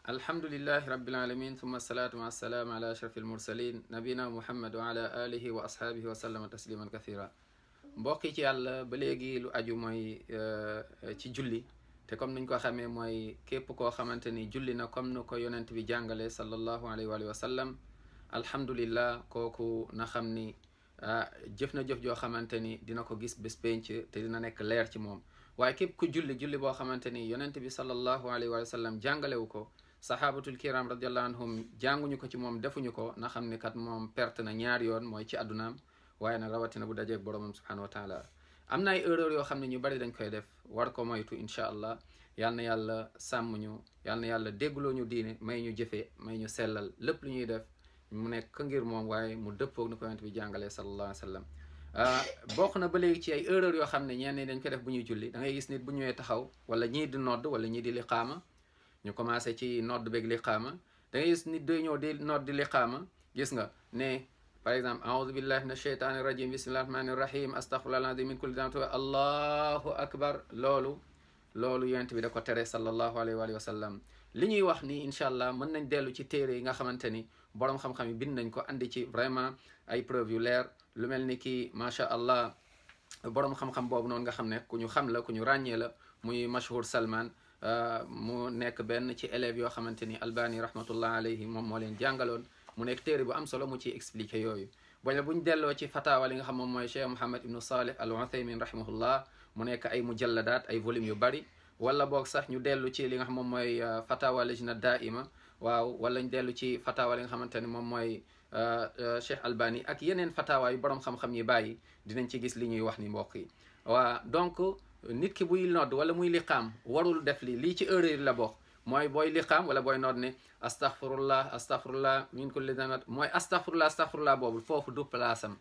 alhamdulillahi rabbil alamin thumma salatu wa salaam ala ashrafil mursalin nabina muhammad wa ala alihi wa ashaabihi wa sallama tasliman kathira mbokk yi ci yàlla ba léegi lu aju mooy ci julli te comme niñ ko xamee mooy képp koo xamante ni julli na comme nu ko yonent bi jàngale sallallahu alayhi wa sallam alhamdulillah kooku na xam ni jëf na jëf joo xamante ni dina ko gis bés penc te dina nekk leer ci moom waaye képp ku julli boo xamante ni yonent bi sallallahu alayhi wa sallam jàngalewu ko sahabatul kiram radiallahu anhum jànguñu ko ci moom defuñu ko na xam ni kat moom perte na ñaari yoon mooy ci àddunaam waaye nag rawatina bu dajeeg boromam subhanahu wa taala am na ay erreur yoo xam ne ñu bari dañ koy def war ko moytu incha allah yal na yàlla sàmm ñu yal na yàlla déggloo ñu diine may ñu jëfee may ñu sellal lépp lu ñuy def mu nekk ngir moom waaye mu dëppoog ni ko yonent bi jàngalee sallallahu alayhi wa sallam bokk na ba léegi ci ay erreur yoo xam ne ñenn ñi dañ ko def bu ñuy julli da ngay gis nit bu ñëwee taxaw wala ñii di nodd wala ñii di liqaama ñu commencé ci nodd beeg liqaama da ngay gis nit day ñëw di nodd di liqaama gis nga ne par exemple aoudu billahi min asheytani rajim bismillahi rahmani rahim astaghfirullah alazim min kulli dhanbin allahu akbar loolu yonent bi da ko tere sallallahu alayhi wa sallam li ñuy wax ni incha allah mën nañ dellu ci téere yi nga xamante ni borom xam-xam yi bind nañ ko andi ci vraiment ay preuve yu leer lu mel ni kii macha allah borom xam-xam boobu noonu nga xam ne ku ñu xam la ku ñu ràññee la muy mashhur Salman mu nekk benn ci élèves yoo xamante ni Albani rahmatullah alayhi moom moo leen jàngaloon mu nekk téere bu am solo mu ciy expliqué yooyu buñ delloo ci fatawa li nga xam moom mooy Cheikh Mohammed ibnu Salih al Uthaymin rahimahullah mu nekk ay mujalladaat ay volumes yu bari wala boog sax ñu dellu ci li nga xam moom mooy fatawa lajna daima waaw wala ñu dellu ci fatawa li nga xamante ni moom mooy Cheikh Albani ak yeneen fatawa yu borom xam-xam yi bàyyi dinañ ci gis li ñuy wax ni mbokk yi waaw donc nit ki buy nodd wala muy liqaam warul def lii ci erreur la bokk mooy booy liqaam wala booy nodd ne astaghfirullah min kulli dhanbin mooy astaghfirullah boobu foofu du place am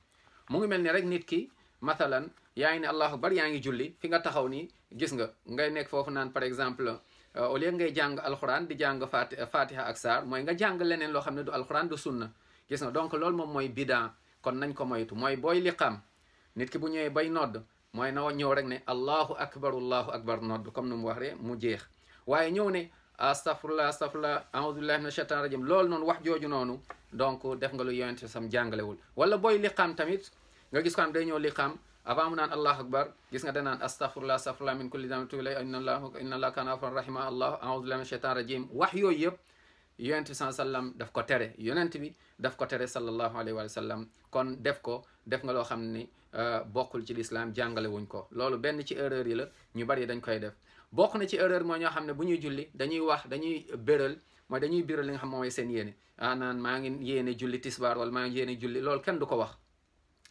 mu ngi mel ni rek nit ki mathalan yaa ngi ne allahu akbar yaa ngi julli fi nga taxaw nii gis nga ngay nekk foofu naan par exemple au lieu ngay jàng alquran di jàng fatiha ak saar mooy nga jàng leneen loo xam ne du alquran du sunna gis nga donc loolu moom mooy bidaa kon nañ ko moytu mooy booy liqaam nit ki bu ñëwee bay nodd mooy na ñëw rek ne allahu akbar nodd comme nu mu wax rek mu jeex waaye ñëw ne astaghfirullah a'udhu billahi minash shaitanir rajim loolu noonu wax jooju noonu donc def nga lu yonent sam jàngalewul wala booy liqaam tamit nga gis ko am day ñëw liqaam avant mu naan allahu akbar gis nga danaan astaghfirullah min kulli dhanbin tubu ilayhi inna allaha kana ghafurur rahima allah a'udhu billahi minash shaitanir rajim wax yooyu yëpp yonent bi sallam daf ko tere yonent bi daf ko tere sallallahu alayhi wa sallam kon def nga loo xam ni bokkul ci lislaam jàngale wuñ ko loolu benn ci erreur yi la ñu bari dañ koy def bokk na ci erreur mooy ñoo xam ne bu ñuy julli dañuy béral mooy dañuy biral li nga xam mooy seen yéene naan maa ngi yéene julli tisbaar wala maa ngi yéene julli loolu kenn du ko wax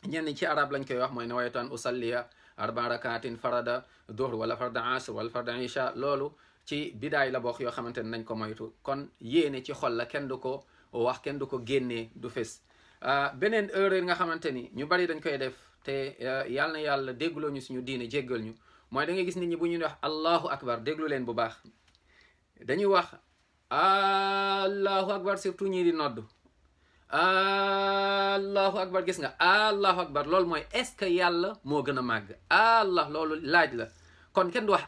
ñenn ci arab lañ koy wax mooy nawaytu an usalliya 4 rakatin farada duhr wala farda asr wala farda isha loolu ci bidaay la bokk yoo xamante ne nañ ko moytu kon yéene ci xol la kenn du ko wax kenn du ko génnee du fes beneen erreur nga xamante ni ñu bari dañ koy def te yàlla na yàlla déggloo ñu suñu diine jéggal ñu mooy da ngay gis nit ñi bu ñuy wax allahu akbar déglu leen bu baax dañuy wax allahu akbar surtout ñii di nodd allahu akbar gis nga allahu akbar loolu mooy est-ce que yàlla moo gën a màgg allah loolu laaj la kon kenn du wax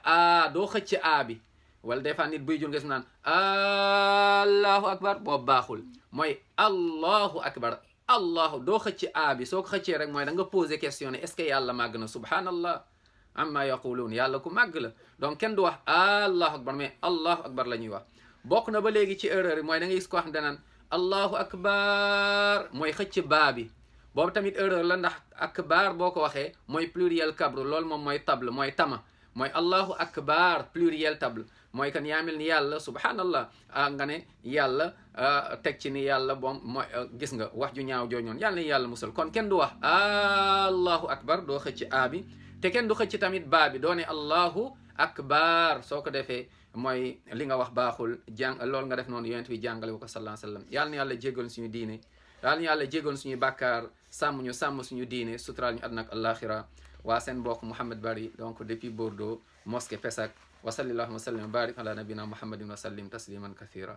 doo xëcc bi wala des fois nit buy jul nges naan allahu akbar boobu baaxul mooy allahu akbar allahu doo xëcc bi soo ko xëccee rek mooy da nga posé question ne est-ce que yàlla màgg na subhanallah amma yaquluun yàlla ku màgg la donc kenn du wax allahu akbar mais allahu akbar la ñuy wax bokk na ba léegi ci erreur yi mooy da nga gis ko wax danaan allahu akbar mooy xëcc bi boobu tamit erreur la ndax akbar boo ko waxee mooy pluriel kabru loolu moom mooy table mooy tama mooy allahu akbar pluriel table mooy kan yaamil ni yàlla subhanallah nga ne yàlla teg ci ni yàlla boom mooy gis nga wax ju ñaaw jooju noonu yàlla ni yàlla musal kon kenn du wax allahu akbar doo xëcc bi te kenn du xëcc tamit bi doo ne allahu akbar soo ko defee mooy li nga wax baaxul loolu nga def noonu yonent bi jàngale wu ko sallallahu alayhi wa sallam yàlla na yàlla jéggal suñu diine yàlla na yàlla jéggal suñu bàkkaar sàmm suñu diine suturaal ñu àdduna ak alaxira waa seen mbokk Mouhamed Bari donc depuis Bordeaux mosquée Pessac wa sallallahu wa sallam wa barik ala nabina muhammadin wa sallim tasliman kathira